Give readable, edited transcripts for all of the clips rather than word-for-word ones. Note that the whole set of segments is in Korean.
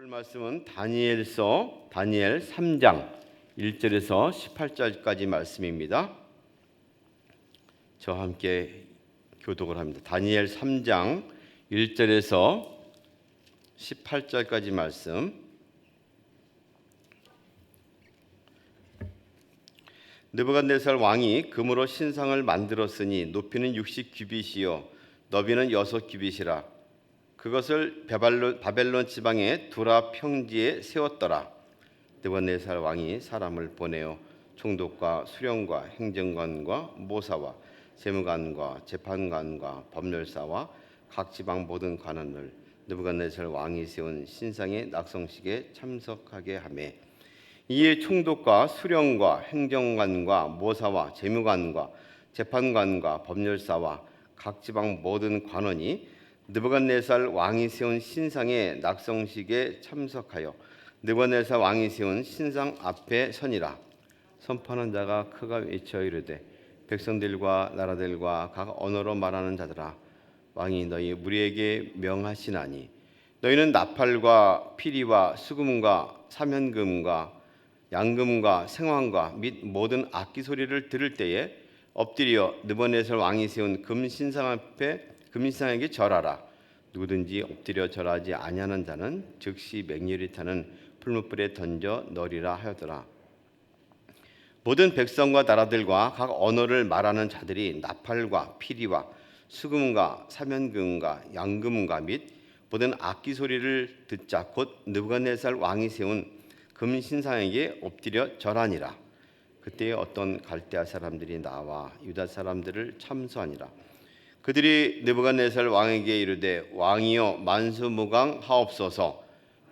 말씀은 다니엘서 다니엘 3장 1절에서 18절까지 말씀입니다. 저와 함께 교독을 합니다. 다니엘 3장 1절에서 18절까지 말씀. 느부갓네살 왕이 금으로 신상을 만들었으니 높이는 60규빗이요 너비는 6규빗이라. 그것을 바벨론 지방의 두라 평지에 세웠더라. 느부갓네살 왕이 사람을 보내어 총독과 수령과 행정관과 모사와 재무관과 재판관과 법률사와 각 지방 모든 관원을 느부갓네살 왕이 세운 신상의 낙성식에 참석하게 하매, 이에 총독과 수령과 행정관과 모사와 재무관과 재판관과 법률사와 각 지방 모든 관원이 느부갓네살 왕이 세운 신상의 낙성식에 참석하여 느부갓네살 왕이 세운 신상 앞에 서니라. 선포하는 자가 크가 외쳐 이르되, 백성들과 나라들과 각 언어로 말하는 자들아, 왕이 너희 무리에게 명하시나니 너희는 나팔과 피리와 수금과 사면금과 양금과 생황과 및 모든 악기 소리를 들을 때에 엎드려 느부갓네살 왕이 세운 금신상 앞에 금신상에게 절하라. 누구든지 엎드려 절하지 아니하는 자는 즉시 맹렬히 타는 풀무불에 던져 넣으리라 하였더라. 모든 백성과 나라들과 각 언어를 말하는 자들이 나팔과 피리와 수금과 사면금과 양금과 및 모든 악기 소리를 듣자 곧 느부갓네살 왕이 세운 금신상에게 엎드려 절하니라. 그때에 어떤 갈대아 사람들이 나와 유다 사람들을 참수하니라. 그들이 느부갓네살 왕에게 이르되, 왕이여 만수무강하옵소서.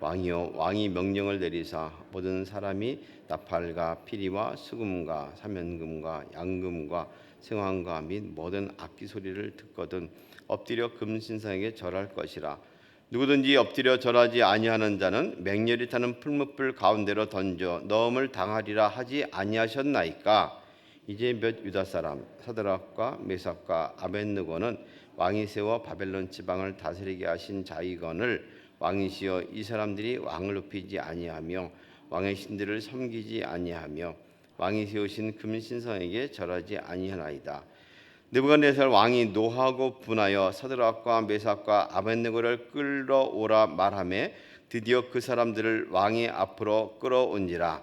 왕이여 왕이 명령을 내리사 모든 사람이 나팔과 피리와 수금과 사면금과 양금과 생황과 및 모든 악기 소리를 듣거든 엎드려 금신상에게 절할 것이라. 누구든지 엎드려 절하지 아니하는 자는 맹렬히 타는 풀무불 가운데로 던져 넣음을 당하리라 하지 아니하셨나이까. 이제 몇 유다 사람 사드락과 메삭과 아벳느고는 왕이 세워 바벨론 지방을 다스리게 하신 자이거늘 왕이시여 이 사람들이 왕을 높이지 아니하며 왕의 신들을 섬기지 아니하며 왕이 세우신 금신상에게 절하지 아니하나이다. 느부갓네살 왕이 노하고 분하여 사드락과 메삭과 아벳느고를 끌어오라 말하며 드디어 그 사람들을 왕의 앞으로 끌어온지라.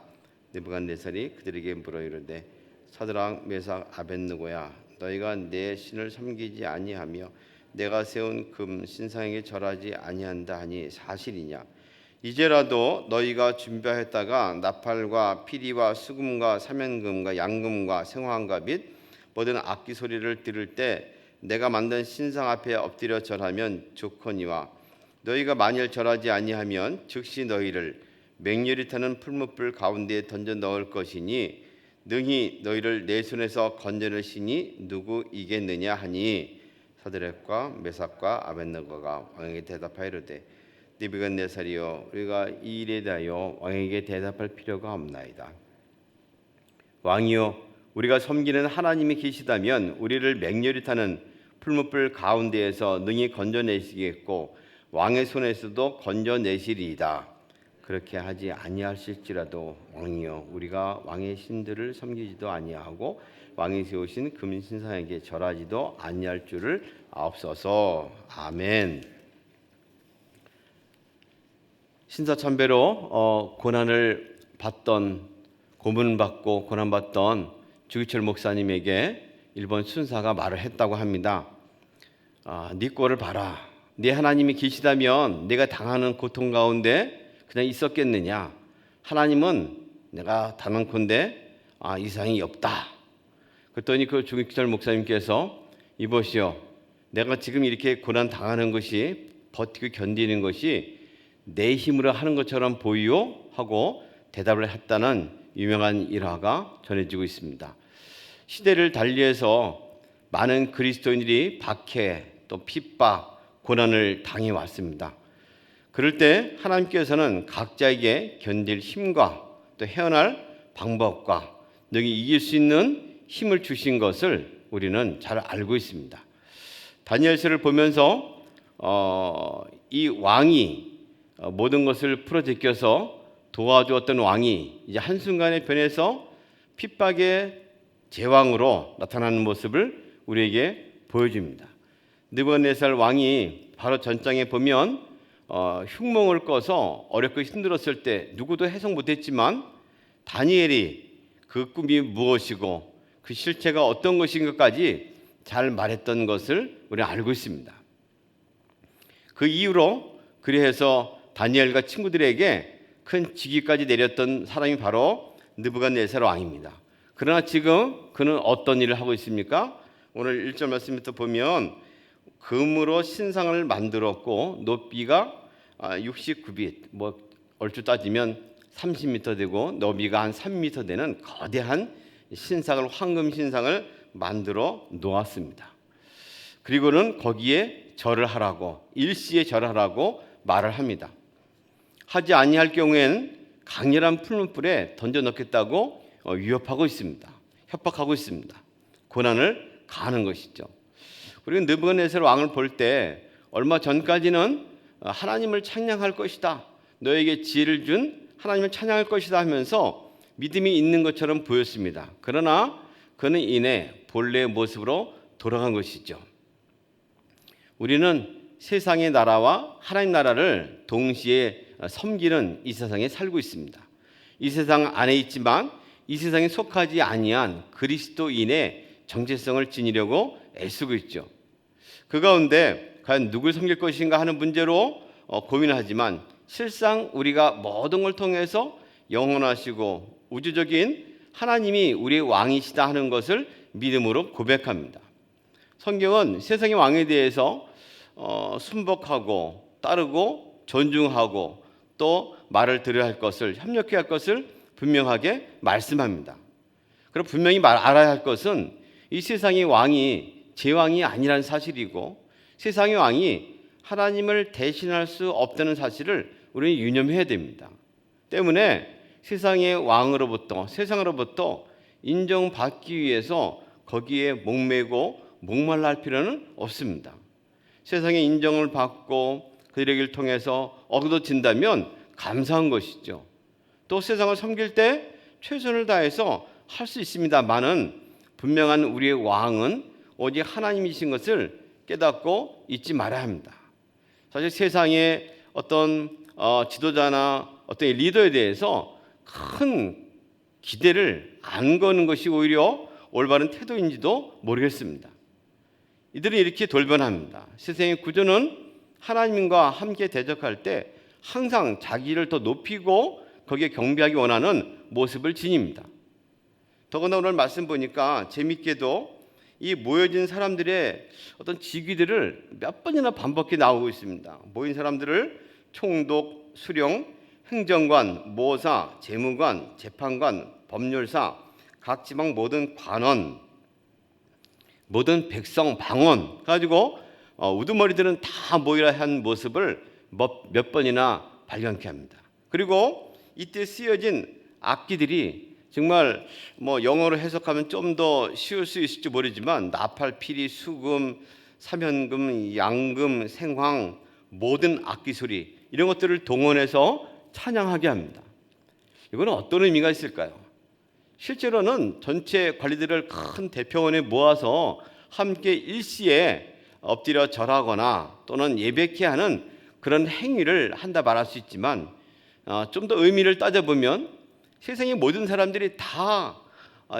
느부갓네살이 그들에게 물어 이르되, 사드락 메삭 아벳느고야, 너희가 내 신을 섬기지 아니하며 내가 세운 금 신상에게 절하지 아니한다 하니 사실이냐? 이제라도 너희가 준비하였다가 나팔과 피리와 수금과 사면금과 양금과 생황과 및 모든 악기 소리를 들을 때 내가 만든 신상 앞에 엎드려 절하면 좋거니와, 너희가 만일 절하지 아니하면 즉시 너희를 맹렬히 타는 풀무불 가운데에 던져 넣을 것이니 능히 너희를 내 손에서 건져내시니 누구이겠느냐 하니, 사드락과 메삭과 아벳느고가 왕에게 대답하여 이르되, 느부갓네살이여, 우리가 이 일에 대하여 왕에게 대답할 필요가 없나이다. 왕이여, 우리가 섬기는 하나님이 계시다면 우리를 맹렬히 타는 풀무불 가운데에서 능히 건져내시겠고 왕의 손에서도 건져내시리이다. 그렇게 하지 아니하실지라도 왕이여, 우리가 왕의 신들을 섬기지도 아니하고 왕이 세우신 금신상에게 절하지도 아니할 줄을 아옵소서. 아멘. 신사참배로 고난을 받던, 고문받고 고난받던 주기철 목사님에게 일본 순사가 말을 했다고 합니다. 네 꼴을 봐라. 네 하나님이 계시다면 내가 당하는 고통 가운데 그냥 있었겠느냐? 하나님은 내가 단언컨대 이상이 없다. 그랬더니 그 주기철 목사님께서, 이보시오, 내가 지금 이렇게 고난 당하는 것이, 버티고 견디는 것이 내 힘으로 하는 것처럼 보이요? 하고 대답을 했다는 유명한 일화가 전해지고 있습니다. 시대를 달리해서 많은 그리스도인들이 박해, 또 핍박, 고난을 당해왔습니다. 그럴 때 하나님께서는 각자에게 견딜 힘과 또 헤어날 방법과 능히 이길 수 있는 힘을 주신 것을 우리는 잘 알고 있습니다. 다니엘서를 보면서 이 왕이 모든 것을 풀어제껴서 도와주었던 왕이 이제 한순간에 변해서 핍박의 제왕으로 나타나는 모습을 우리에게 보여줍니다. 느부갓네살 왕이 바로 전장에 보면 흉몽을 꿔서 어렵고 힘들었을 때 누구도 해석 못했지만 다니엘이 그 꿈이 무엇이고 그 실체가 어떤 것인 것까지 잘 말했던 것을 우리는 알고 있습니다. 그 이후로 그리해서 다니엘과 친구들에게 큰 직위까지 내렸던 사람이 바로 느부갓네살 왕입니다. 그러나 지금 그는 어떤 일을 하고 있습니까? 오늘 1절 말씀부터 보면 금으로 신상을 만들었고 높이가 69빛, 얼추 따지면 30m 되고 너비가 한 3m 되는 거대한 신상을, 황금 신상을 만들어 놓았습니다. 그리고는 거기에 절을 하라고, 일시에 절하라고 말을 합니다. 하지 아니할 경우에는 강렬한 풀무불에 던져 넣겠다고 위협하고 있습니다. 협박하고 있습니다. 고난을 가하는 것이죠. 우리가 느부갓네살 왕을 볼 때 얼마 전까지는 하나님을 찬양할 것이다, 너에게 지혜를 준 하나님을 찬양할 것이다 하면서 믿음이 있는 것처럼 보였습니다. 그러나 그는 이내 본래의 모습으로 돌아간 것이죠. 우리는 세상의 나라와 하나님 나라를 동시에 섬기는 이 세상에 살고 있습니다. 이 세상 안에 있지만 이 세상에 속하지 아니한 그리스도인의 정체성을 지니려고 애쓰고 있죠. 그 가운데 과연 누굴 섬길 것인가 하는 문제로 고민을 하지만 실상 우리가 모든 걸 통해서 영원하시고 우주적인 하나님이 우리의 왕이시다 하는 것을 믿음으로 고백합니다. 성경은 세상의 왕에 대해서 순복하고 따르고 존중하고 또 말을 들어야 할 것을, 협력해야 할 것을 분명하게 말씀합니다. 그리고 분명히 알아야 할 것은 이 세상의 왕이 제 왕이 아니라는 사실이고 세상의 왕이 하나님을 대신할 수 없다는 사실을 우리는 유념해야 됩니다. 때문에 세상의 왕으로부터, 세상으로부터 인정받기 위해서 거기에 목매고 목말라 할 필요는 없습니다. 세상의 인정을 받고 그들의 길을 통해서 얻어진다면 감사한 것이죠. 또 세상을 섬길 때 최선을 다해서 할 수 있습니다만은 분명한 우리의 왕은 오직 하나님이신 것을 깨닫고 잊지 말아야 합니다. 사실 세상의 어떤 지도자나 어떤 리더에 대해서 큰 기대를 안 거는 것이 오히려 올바른 태도인지도 모르겠습니다. 이들은 이렇게 돌변합니다. 세상의 구조는 하나님과 함께 대적할 때 항상 자기를 더 높이고 거기에 경배하기 원하는 모습을 지닙니다. 더구나 오늘 말씀 보니까 재밌게도 이 모여진 사람들의 어떤 직위들을 몇 번이나 반복해 나오고 있습니다. 모인 사람들을 총독, 수령, 행정관, 모사, 재무관, 재판관, 법률사, 각 지방 모든 관원, 모든 백성, 방언 가지고 우두머리들은 다 모이라 한 모습을 몇 번이나 발견케 합니다. 그리고 이때 쓰여진 악기들이 정말 영어로 해석하면 좀 더 쉬울 수 있을지 모르지만 나팔, 피리, 수금, 사면금, 양금, 생황, 모든 악기 소리 이런 것들을 동원해서 찬양하게 합니다. 이거는 어떤 의미가 있을까요? 실제로는 전체 관리들을 큰 대표원에 모아서 함께 일시에 엎드려 절하거나 또는 예배케 하는 그런 행위를 한다 말할 수 있지만 좀 더 의미를 따져보면 세상의 모든 사람들이 다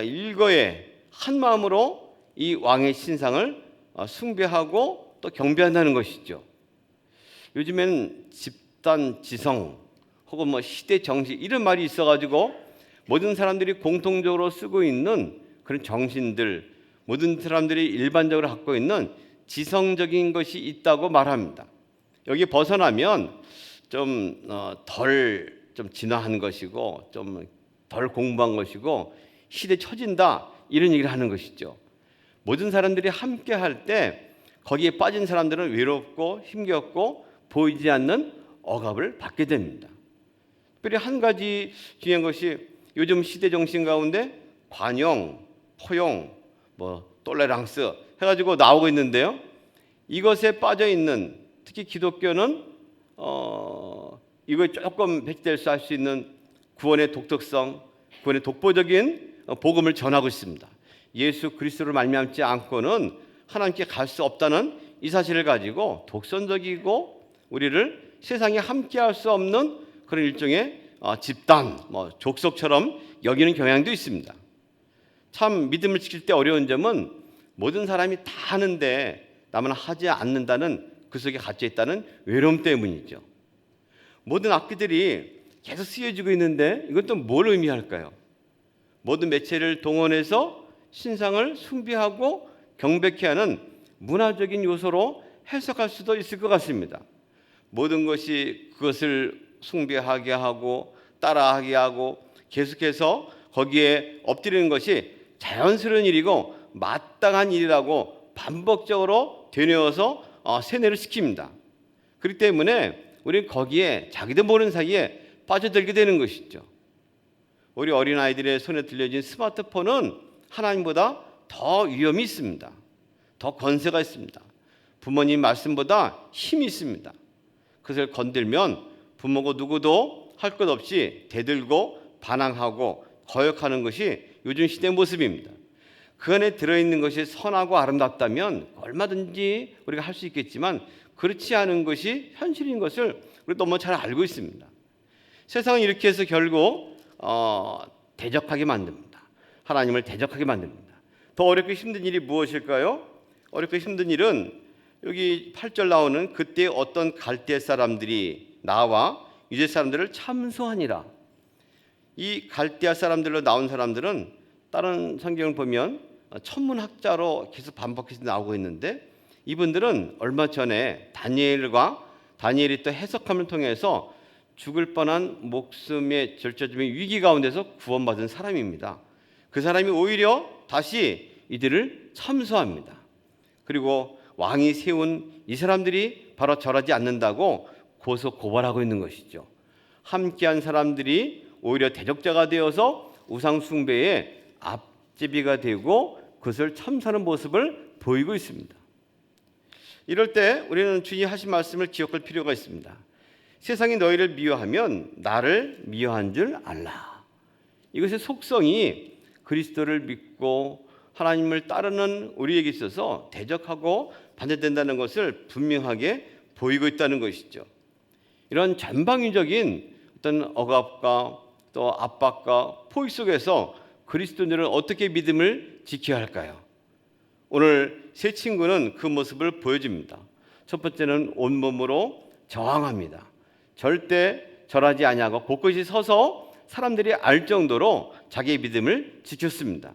일거에 한 마음으로 이 왕의 신상을 숭배하고 또 경배한다는 것이죠. 요즘에는 집단 지성 혹은 시대 정신 이런 말이 있어가지고 모든 사람들이 공통적으로 쓰고 있는 그런 정신들, 모든 사람들이 일반적으로 갖고 있는 지성적인 것이 있다고 말합니다. 여기 벗어나면 좀 진화한 것이고 좀 덜 공부한 것이고 시대 처진다 이런 얘기를 하는 것이죠. 모든 사람들이 함께 할 때 거기에 빠진 사람들은 외롭고 힘겹고 보이지 않는 억압을 받게 됩니다. 특별히 한 가지 중요한 것이 요즘 시대 정신 가운데 관용, 포용, 톨레랑스 해가지고 나오고 있는데요. 이것에 빠져 있는 특히 기독교는 이거 조금 배치될 수 할 수 있는 구원의 독특성, 구원의 독보적인 복음을 전하고 있습니다. 예수 그리스도를 말미암지 않고는 하나님께 갈 수 없다는 이 사실을 가지고 독선적이고 우리를 세상에 함께할 수 없는 그런 일종의 집단, 족속처럼 여기는 경향도 있습니다. 참 믿음을 지킬 때 어려운 점은 모든 사람이 다 하는데 남은 하지 않는다는 그 속에 갇혀 있다는 외로움 때문이죠. 모든 악기들이 계속 쓰여지고 있는데 이것도 뭘 의미할까요? 모든 매체를 동원해서 신상을 숭배하고 경배케 하는 문화적인 요소로 해석할 수도 있을 것 같습니다. 모든 것이 그것을 숭배하게 하고 따라하게 하고 계속해서 거기에 엎드리는 것이 자연스러운 일이고 마땅한 일이라고 반복적으로 되뇌어서 세뇌를 시킵니다. 그렇기 때문에 우리는 거기에 자기도 모르는 사이에 빠져들게 되는 것이죠. 우리 어린아이들의 손에 들려진 스마트폰은 하나님보다 더 위험이 있습니다. 더 권세가 있습니다. 부모님 말씀보다 힘이 있습니다. 그것을 건들면 부모고 누구도 할 것 없이 대들고 반항하고 거역하는 것이 요즘 시대의 모습입니다. 그 안에 들어있는 것이 선하고 아름답다면 얼마든지 우리가 할 수 있겠지만 그렇지 않은 것이 현실인 것을 우리 너무 잘 알고 있습니다. 세상은 이렇게 해서 결국 대적하게 만듭니다. 하나님을 대적하게 만듭니다. 더 어렵고 힘든 일이 무엇일까요? 어렵고 힘든 일은 여기 8절 나오는 그때 어떤 갈대 사람들이 나와 유대 사람들을 참소하니라. 이 갈대아 사람들로 나온 사람들은 다른 성경을 보면 천문학자로 계속 반복해서 나오고 있는데 이분들은 얼마 전에 다니엘이 또 해석함을 통해서 죽을 뻔한 목숨의 절처짐의 위기 가운데서 구원받은 사람입니다. 그 사람이 오히려 다시 이들을 참소합니다. 그리고 왕이 세운 이 사람들이 바로 절하지 않는다고 고발하고 있는 것이죠. 함께한 사람들이 오히려 대적자가 되어서 우상 숭배의 앞제비가 되고 그것을 참사하는 모습을 보이고 있습니다. 이럴 때 우리는 주님 하신 말씀을 기억할 필요가 있습니다. 세상이 너희를 미워하면 나를 미워한 줄 알라. 이것의 속성이 그리스도를 믿고 하나님을 따르는 우리에게 있어서 대적하고 반대된다는 것을 분명하게 보이고 있다는 것이죠. 이런 전방위적인 어떤 억압과 또 압박과 포위 속에서 그리스도인들은 어떻게 믿음을 지켜야 할까요? 오늘 세 친구는 그 모습을 보여줍니다. 첫 번째는 온몸으로 저항합니다. 절대 절하지 아니하고 곳곳이 서서 사람들이 알 정도로 자기의 믿음을 지켰습니다.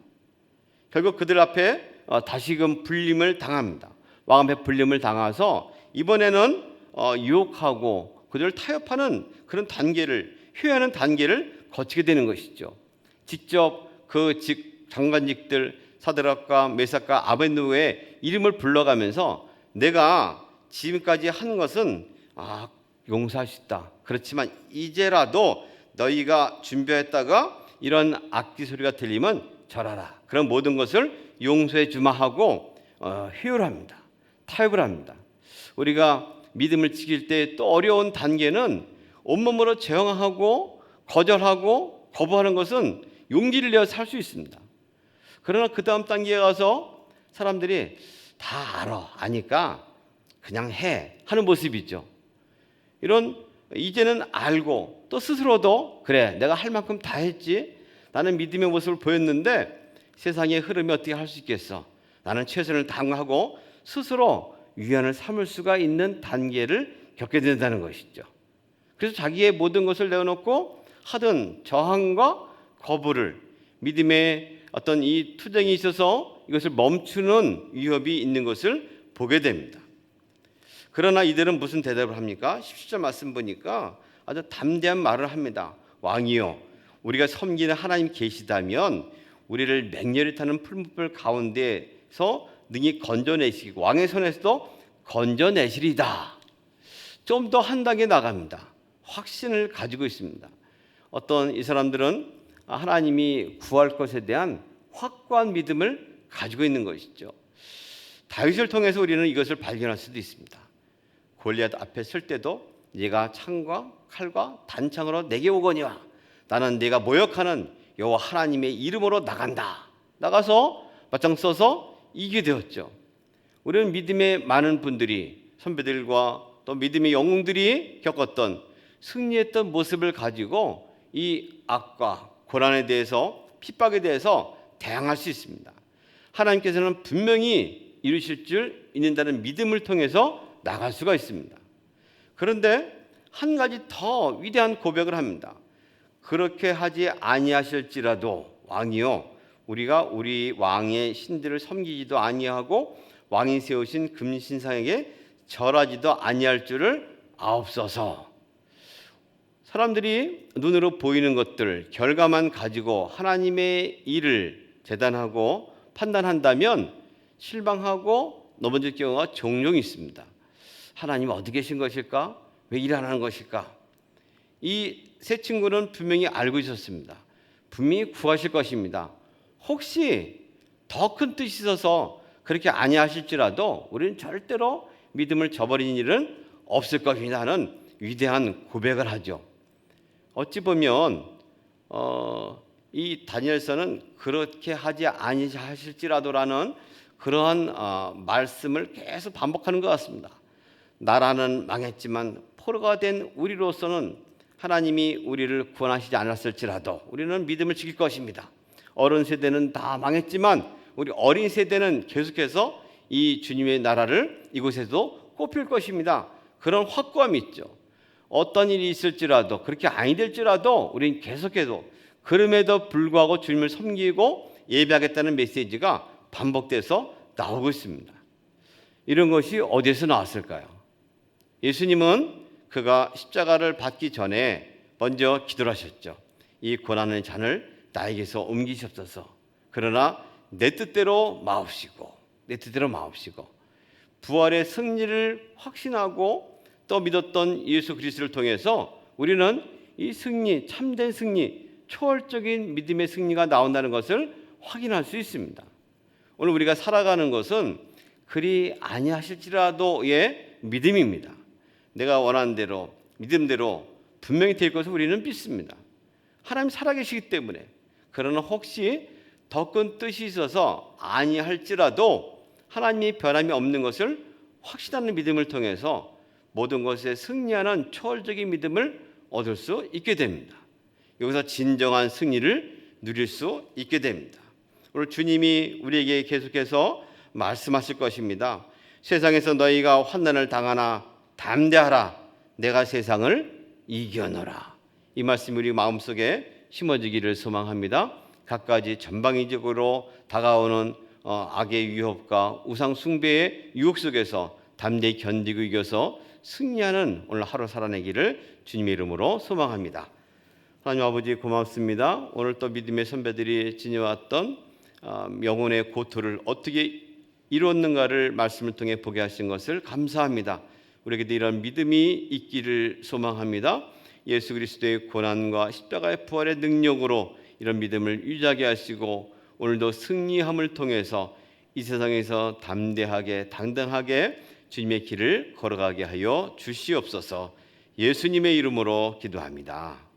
결국 그들 앞에 다시금 불림을 당합니다. 왕 앞에 불림을 당해서 이번에는 유혹하고 그들을 타협하는 그런 회하는 단계를 거치게 되는 것이죠. 직접 그 장관직들 사드락과 메삭과 아벳느고의 이름을 불러가면서 내가 지금까지 한 것은 용서할 수 있다. 그렇지만 이제라도 너희가 준비했다가 이런 악기 소리가 들리면 절하라. 그런 모든 것을 용서해 주마 하고 회유합니다. 타협을 합니다. 우리가 믿음을 지킬 때 또 어려운 단계는 온몸으로 저항하고 거절하고 거부하는 것은 용기를 내어 살 수 있습니다. 그러나 그 다음 단계에 가서 사람들이 다 아니까 그냥 해 하는 모습이죠. 이런 이제는 알고 또 스스로도 그래 내가 할 만큼 다 했지 나는 믿음의 모습을 보였는데 세상의 흐름이 어떻게 할 수 있겠어 나는 최선을 다하고 스스로 위안을 삼을 수가 있는 단계를 겪게 된다는 것이죠. 그래서 자기의 모든 것을 내어놓고 하던 저항과 거부를 믿음의 어떤 이 투쟁이 있어서 이것을 멈추는 위협이 있는 것을 보게 됩니다. 그러나 이들은 무슨 대답을 합니까? 17절 말씀 보니까 아주 담대한 말을 합니다. 왕이요 우리가 섬기는 하나님 계시다면 우리를 맹렬히 타는 풀무불 가운데서 능히 건져내시고 왕의 손에서도 건져내시리다. 좀 더 한 단계 나갑니다. 확신을 가지고 있습니다. 어떤 이 사람들은 하나님이 구할 것에 대한 확고한 믿음을 가지고 있는 것이죠. 다윗을 통해서 우리는 이것을 발견할 수도 있습니다. 골리앗 앞에 설 때도 네가 창과 칼과 단창으로 내게 오거니와 나는 네가 모욕하는 여호와 하나님의 이름으로 나간다. 나가서 맞짱 써서 이기게 되었죠. 우리는 믿음의 많은 분들이 선배들과 또 믿음의 영웅들이 겪었던 승리했던 모습을 가지고 이 악과 고난에 대해서 핍박에 대해서 대항할 수 있습니다. 하나님께서는 분명히 이루실 줄 믿는다는 믿음을 통해서 나갈 수가 있습니다. 그런데 한 가지 더 위대한 고백을 합니다. 그렇게 하지 아니하실지라도 왕이요 우리가 우리 왕의 신들을 섬기지도 아니하고 왕이 세우신 금신상에게 절하지도 아니할 줄을 아옵소서. 사람들이 눈으로 보이는 것들 결과만 가지고 하나님의 일을 재단하고 판단한다면 실망하고 넘어질 경우가 종종 있습니다. 하나님 어디 계신 것일까? 왜 일 안 하는 것일까? 이 세 친구는 분명히 알고 있었습니다. 분명히 구하실 것입니다. 혹시 더 큰 뜻이 있어서 그렇게 아니하실지라도 우리는 절대로 믿음을 저버리는 일은 없을 것이다 하는 위대한 고백을 하죠. 어찌 보면 이 다니엘서는 그렇게 하지 아니하실지라도라는 그러한 말씀을 계속 반복하는 것 같습니다. 나라는 망했지만 포로가 된 우리로서는 하나님이 우리를 구원하시지 않았을지라도 우리는 믿음을 지킬 것입니다. 어른 세대는 다 망했지만 우리 어린 세대는 계속해서 이 주님의 나라를 이곳에도 꼽힐 것입니다. 그런 확고함이 있죠. 어떤 일이 있을지라도 그렇게 아니 될지라도 우리는 계속해서 그럼에도 불구하고 주님을 섬기고 예배하겠다는 메시지가 반복돼서 나오고 있습니다. 이런 것이 어디에서 나왔을까요? 예수님은 그가 십자가를 받기 전에 먼저 기도를 하셨죠. 이 고난의 잔을 나에게서 옮기시옵소서. 그러나 내 뜻대로 마옵시고 내 뜻대로 마옵시고 부활의 승리를 확신하고 또 믿었던 예수 그리스도를 통해서 우리는 이 승리, 참된 승리, 초월적인 믿음의 승리가 나온다는 것을 확인할 수 있습니다. 오늘 우리가 살아가는 것은 그리 아니하실지라도의 믿음입니다. 내가 원하는 대로 믿음대로 분명히 될 것을 우리는 믿습니다. 하나님 살아계시기 때문에. 그러나 혹시 더 큰 뜻이 있어서 아니할지라도 하나님이 변함이 없는 것을 확신하는 믿음을 통해서 모든 것에 승리하는 초월적인 믿음을 얻을 수 있게 됩니다. 여기서 진정한 승리를 누릴 수 있게 됩니다. 오늘 주님이 우리에게 계속해서 말씀하실 것입니다. 세상에서 너희가 환난을 당하나 담대하라. 내가 세상을 이겨노라. 이 말씀이 우리 마음속에 심어지기를 소망합니다. 갖가지 전방위적으로 다가오는 악의 위협과 우상 숭배의 유혹 속에서 담대히 견디고 이겨서 승리하는 오늘 하루 살아내기를 주님의 이름으로 소망합니다. 하나님 아버지 고맙습니다. 오늘 또 믿음의 선배들이 지녀왔던 영혼의 고토를 어떻게 이루었는가를 말씀을 통해 보게 하신 것을 감사합니다. 우리에게도 이런 믿음이 있기를 소망합니다. 예수 그리스도의 고난과 십자가의 부활의 능력으로 이런 믿음을 유지하게 하시고 오늘도 승리함을 통해서 이 세상에서 담대하게 당당하게 주님의 길을 걸어가게 하여 주시옵소서. 예수님의 이름으로 기도합니다.